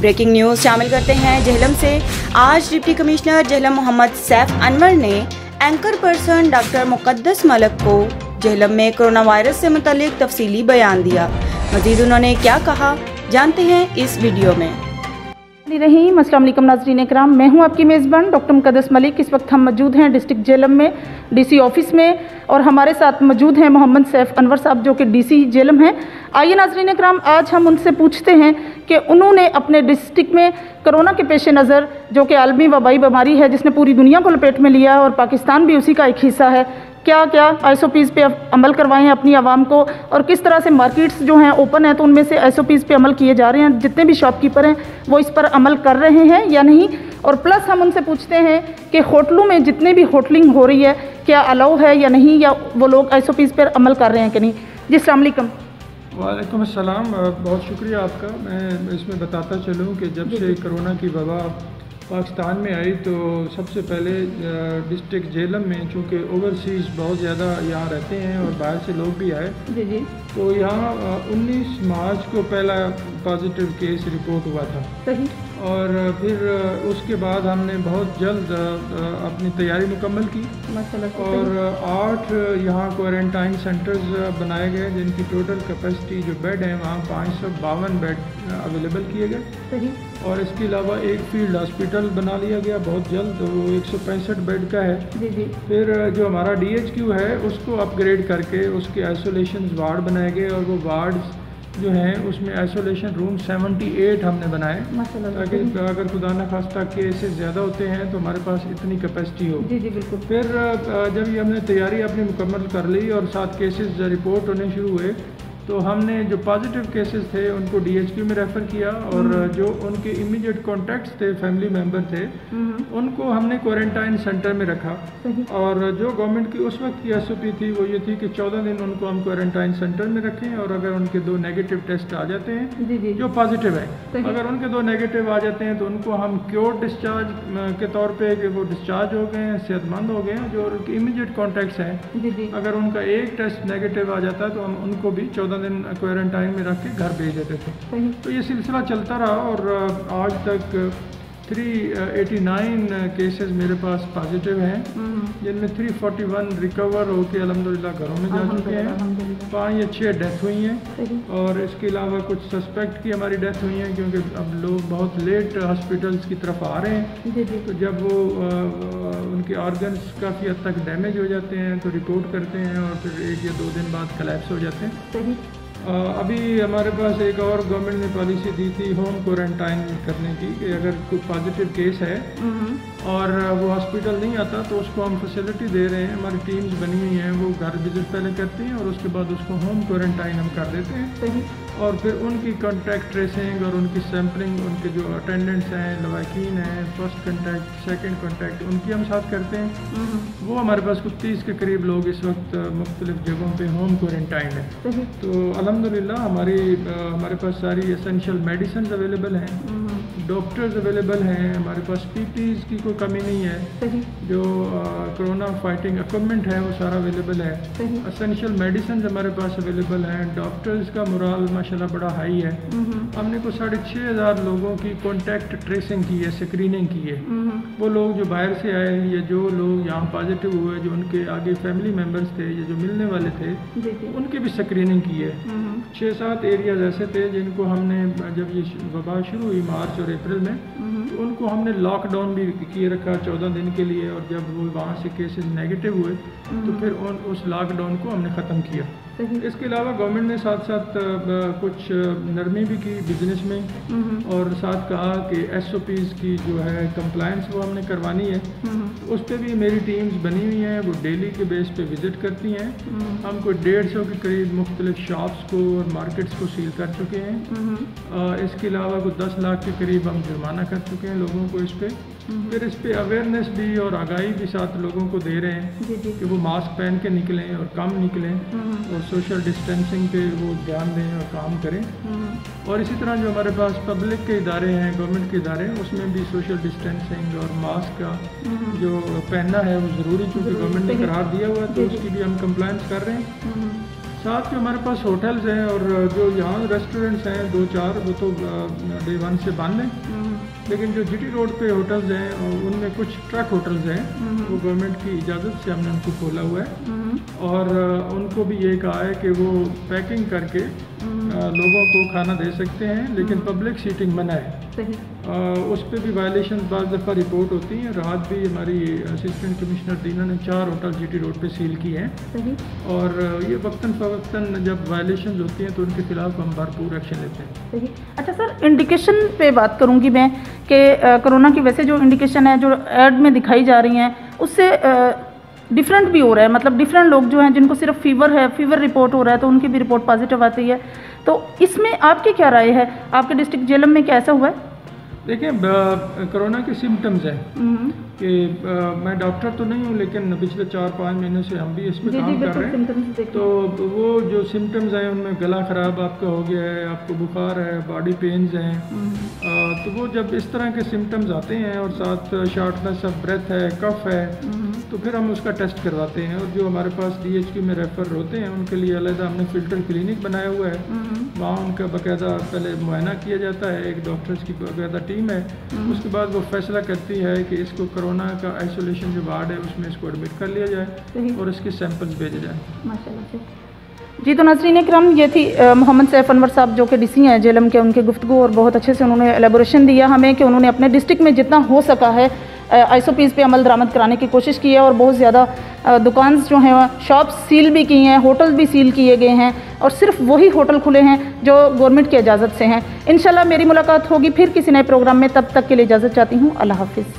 Breaking news शामिल करते हैं झेलम से। आज डिप्टी कमिश्नर झेलम मोहम्मद सैफ अनवर ने एंकर पर्सन डॉक्टर मुकद्दस मलिक को झेलम में कोरोना वायरस से मुतालिक तफसीली बयान दिया। मजीद उन्होंने क्या कहा, जानते हैं इस वीडियो में। रहीम, अस्सलाम वालेकुम नाज़रीन इकराम, मैं हूं आपकी मेज़बान डॉक्टर मुकद्दस मलिक। इस वक्त हम मौजूद हैं डिस्ट्रिक्ट झेलम में डीसी ऑफिस में और हमारे साथ मौजूद हैं मोहम्मद सैफ अनवर साहब जो कि डीसी झेलम हैं। आइए नाज़रीन इकराम, आज हम उनसे पूछते हैं कि उन्होंने अपने डिस्ट्रिक्ट में कोरोना के पेश नज़र, जो कि आलमी वबाई बीमारी है जिसने पूरी दुनिया को लपेट में लिया है और पाकिस्तान भी उसी का एक हिस्सा है, क्या क्या SOPs पे अमल करवाए हैं अपनी आवाम को और किस तरह से मार्केट्स जो हैं ओपन हैं तो उनमें से SOPs पे अमल किए जा रहे हैं, जितने भी शॉपकीपर हैं वो इस पर अमल कर रहे हैं या नहीं। और प्लस हम उनसे पूछते हैं कि होटलों में जितने भी होटलिंग हो रही है क्या अलाउ है या नहीं, या वो लोग SOPs पर अमल कर रहे हैं कि नहीं। जी अस्सलाम वालेकुम। वालेकुम अस्सलाम, बहुत शुक्रिया आपका। मैं इसमें बताता चलूँ कि जब से कोरोना की वबा पाकिस्तान में आई तो सबसे पहले डिस्ट्रिक्ट झेलम में, चूँकि ओवरसीज़ बहुत ज़्यादा यहाँ रहते हैं और बाहर से लोग भी आए, जी तो यहाँ 19 मार्च को पहला पॉजिटिव केस रिपोर्ट हुआ था। सही। और फिर उसके बाद हमने बहुत जल्द अपनी तैयारी मुकम्मल की और 8 यहाँ क्वारंटाइन सेंटर्स बनाए गए जिनकी टोटल कैपेसिटी जो बेड है वहाँ 552 बेड अवेलेबल किए गए। और इसके अलावा एक फील्ड हॉस्पिटल बना लिया गया बहुत जल्द, वो 165 बेड का है। जी। फिर जो हमारा DHQ है उसको अपग्रेड करके उसके आइसोलेशन वार्ड बनाए गए और वो वार्ड्स जो हैं उसमें आइसोलेशन रूम 78 हमने बनाए ताकि अगर खुदा न खास्ता केसेस ज़्यादा होते हैं तो हमारे पास इतनी कैपेसिटी हो। जी बिल्कुल। फिर जब ये हमने तैयारी अपनी मुकम्मल कर ली और 7 केसेस रिपोर्ट होने शुरू हुए तो हमने जो पॉजिटिव केसेस थे उनको DHQ में रेफ़र किया और जो उनके इमीडिएट कॉन्टैक्ट्स थे, फैमिली मेंबर थे, उनको हमने क्वारंटाइन सेंटर में रखा। और जो गवर्नमेंट की उस वक्त की SOP थी वो ये थी कि 14 दिन उनको हम क्वारंटाइन सेंटर में रखें और अगर उनके 2 नेगेटिव टेस्ट आ जाते हैं जो पॉजिटिव है, अगर उनके 2 नेगेटिव आ जाते हैं तो उनको हम क्योर डिस्चार्ज के तौर पर कि वो डिस्चार्ज हो गए हैं, सेहतमंद हो गए हैं। जो उनके इमीडिएट कॉन्टैक्ट्स हैं, अगर उनका एक टेस्ट नेगेटिव आ जाता है तो हम उनको भी 14 दिन क्वारंटाइन में रख के घर भेज देते थे। तो ये सिलसिला चलता रहा और आज तक 389 केसेस मेरे पास पॉजिटिव हैं, जिनमें 341 रिकवर होके अल्हम्दुलिल्लाह घरों में जा चुके हैं। 5 या 6 डेथ हुई हैं और इसके अलावा कुछ सस्पेक्ट की हमारी डेथ हुई हैं क्योंकि अब लोग बहुत लेट हॉस्पिटल्स की तरफ आ रहे हैं। तो जब वो उनके ऑर्गन्स काफ़ी हद तक डैमेज हो जाते हैं तो रिपोर्ट करते हैं और फिर 1 या 2 दिन बाद कोलैप्स हो जाते हैं। अभी हमारे पास एक और गवर्नमेंट ने पॉलिसी दी थी होम क्वारंटाइन करने की कि अगर कोई पॉजिटिव केस है और वो हॉस्पिटल नहीं आता तो उसको हम फैसिलिटी दे रहे हैं। हमारी टीम्स बनी हुई हैं, वो घर विजिट पहले करती हैं और उसके बाद उसको होम क्वारंटाइन हम कर देते हैं। और फिर उनकी कॉन्टैक्ट ट्रेसिंग और उनकी सैम्पलिंग, उनके जो अटेंडेंट्स हैं, लवाकिन हैं, फर्स्ट कॉन्टैक्ट, सेकंड कॉन्टैक्ट, उनकी हम साथ करते हैं। वो हमारे पास कुछ 30 के करीब लोग इस वक्त मुख्तलिफ जगहों पे होम क्वारंटाइन है। तो अल्हम्दुलिल्लाह हमारे पास सारी एसेंशियल मेडिसिन अवेलेबल हैं, डॉक्टर्स अवेलेबल हैं, हमारे पास PPEs की कोई कमी नहीं है, जो कोरोना फाइटिंग इक्विपमेंट है वो सारा अवेलेबल है, एसेंशियल मेडिसिन हमारे पास अवेलेबल हैं, डॉक्टर्स का मोराल माशाल्लाह बड़ा हाई है। हमने कुछ 6,500 लोगों की कॉन्टैक्ट ट्रेसिंग की है, स्क्रीनिंग की है। वो लोग जो बाहर से आए या जो लोग यहाँ पॉजिटिव हुए, जो उनके आगे फैमिली मेम्बर्स थे या जो मिलने वाले थे, उनकी भी स्क्रीनिंग की है। 6-7 एरियाज ऐसे थे जिनको हमने जब ये वबा शुरू हुई मार्च और अप्रैल में तो उनको हमने लॉकडाउन भी किए रखा 14 दिन के लिए। और जब वो वहाँ से केसेस नेगेटिव हुए तो फिर उस लॉकडाउन को हमने ख़त्म किया। इसके अलावा गवर्नमेंट ने साथ साथ कुछ नरमी भी की बिजनेस में और साथ कहा कि SOPs की जो है कंप्लायंस वो हमने करवानी है। उस पर भी मेरी टीम्स बनी हुई हैं, वो डेली के बेस पे विज़िट करती हैं। हम कोई 150 के करीब मुख्तलिफ शॉप्स को और मार्केट्स को सील कर चुके हैं। इसके अलावा कुछ 10 लाख के करीब हम जुर्माना कर चुके हैं लोगों को इस पर। फिर इस पर अवेयरनेस भी और आगाही भी साथ लोगों को दे रहे हैं कि वो मास्क पहन के निकलें और कम निकलें और सोशल डिस्टेंसिंग पे वो ध्यान दें और काम करें। और इसी तरह जो हमारे पास पब्लिक के इदारे हैं, गवर्नमेंट के इदारे, उसमें भी सोशल डिस्टेंसिंग और मास्क का जो पहनना है वो ज़रूरी, क्योंकि गवर्नमेंट ने करार दिया हुआ है तो उसकी भी हम कंप्लायंस कर रहे हैं। साथ जो हमारे पास होटल्स हैं और जो यहाँ रेस्टोरेंट्स हैं 2-4 वो तो डे 1 से बंद हैं, लेकिन जो जीटी रोड पे होटल्स हैं उनमें कुछ ट्रक होटल्स हैं, वो गवर्नमेंट की इजाज़त से हमने उनको खोला हुआ है और उनको भी ये कहा है कि वो पैकिंग करके लोगों को खाना दे सकते हैं, लेकिन पब्लिक सीटिंग मना है। उस पर भी वायलेशन बाज़ दफ़ा रिपोर्ट होती हैं। रात भी हमारी असिस्टेंट कमिश्नर दीना ने 4 होटल जीटी रोड पे सील किए हैं और ये वक्तन फ़वक्तन जब वायलेशन होती हैं तो उनके खिलाफ हम भरपूर एक्शन लेते हैं। अच्छा सर, इंडिकेशन पे बात करूंगी मैं कि कोरोना की वैसे जो इंडिकेशन है जो ऐड में दिखाई जा रही हैं उससे डिफरेंट भी हो रहा है, मतलब डिफरेंट लोग जो हैं जिनको सिर्फ फीवर रिपोर्ट हो रहा है तो उनकी भी रिपोर्ट पॉजिटिव आती है, तो इसमें आपकी क्या राय है? आपके डिस्ट्रिक्ट जेलम में क्या ऐसा हुआ है? देखिए, कोरोना के सिम्टम्स हैं कि मैं डॉक्टर तो नहीं हूँ, लेकिन पिछले 4-5 महीने से हम भी इस पर काम कर रहे हैं। तो वो जो सिम्टम्स हैं उनमें गला ख़राब आपका हो गया है, आपको बुखार है, बॉडी पेन्स हैं, तो वो जब इस तरह के सिम्टम्स आते हैं और साथ शॉर्टनेस ऑफ ब्रेथ है, कफ है, तो फिर हम उसका टेस्ट करवाते हैं और जो हमारे पास DHQ में रेफ़र होते हैं उनके लिए अलग हमने फ़िल्टर क्लिनिक बनाया हुआ है। वहाँ उनका बाकायदा पहले मुआयना किया जाता है, एक डॉक्टर्स की बाकायदा टीम है, उसके बाद वो फैसला करती है कि इसको कोरोना का आइसोलेशन जो वार्ड है उसमें इसको एडमिट कर लिया जाए और इसके सैंपल्स भेजे जाए। माशाल्लाह से। जी, तो नाज़रीन इकराम, ये थी मोहम्मद सैफ अनवर साहब जो कि DC हैं जेलम के, उनके गुफ्तगू और बहुत अच्छे से उन्होंने एलेबोरेशन दिया हमें कि उन्होंने अपने डिस्ट्रिक्ट में जितना हो सका है ISOPs पे अमल दरामद कराने की कोशिश की है और बहुत ज़्यादा दुकान जो हैं शॉप्स सील भी की हैं, होटल भी सील किए गए हैं और सिर्फ वही होटल खुले हैं जो गवर्नमेंट की इजाज़त से हैं। इंशाल्लाह मेरी मुलाकात होगी फिर किसी नए प्रोग्राम में, तब तक के लिए इजाज़त चाहती हूँ। अल्लाह हाफिज़।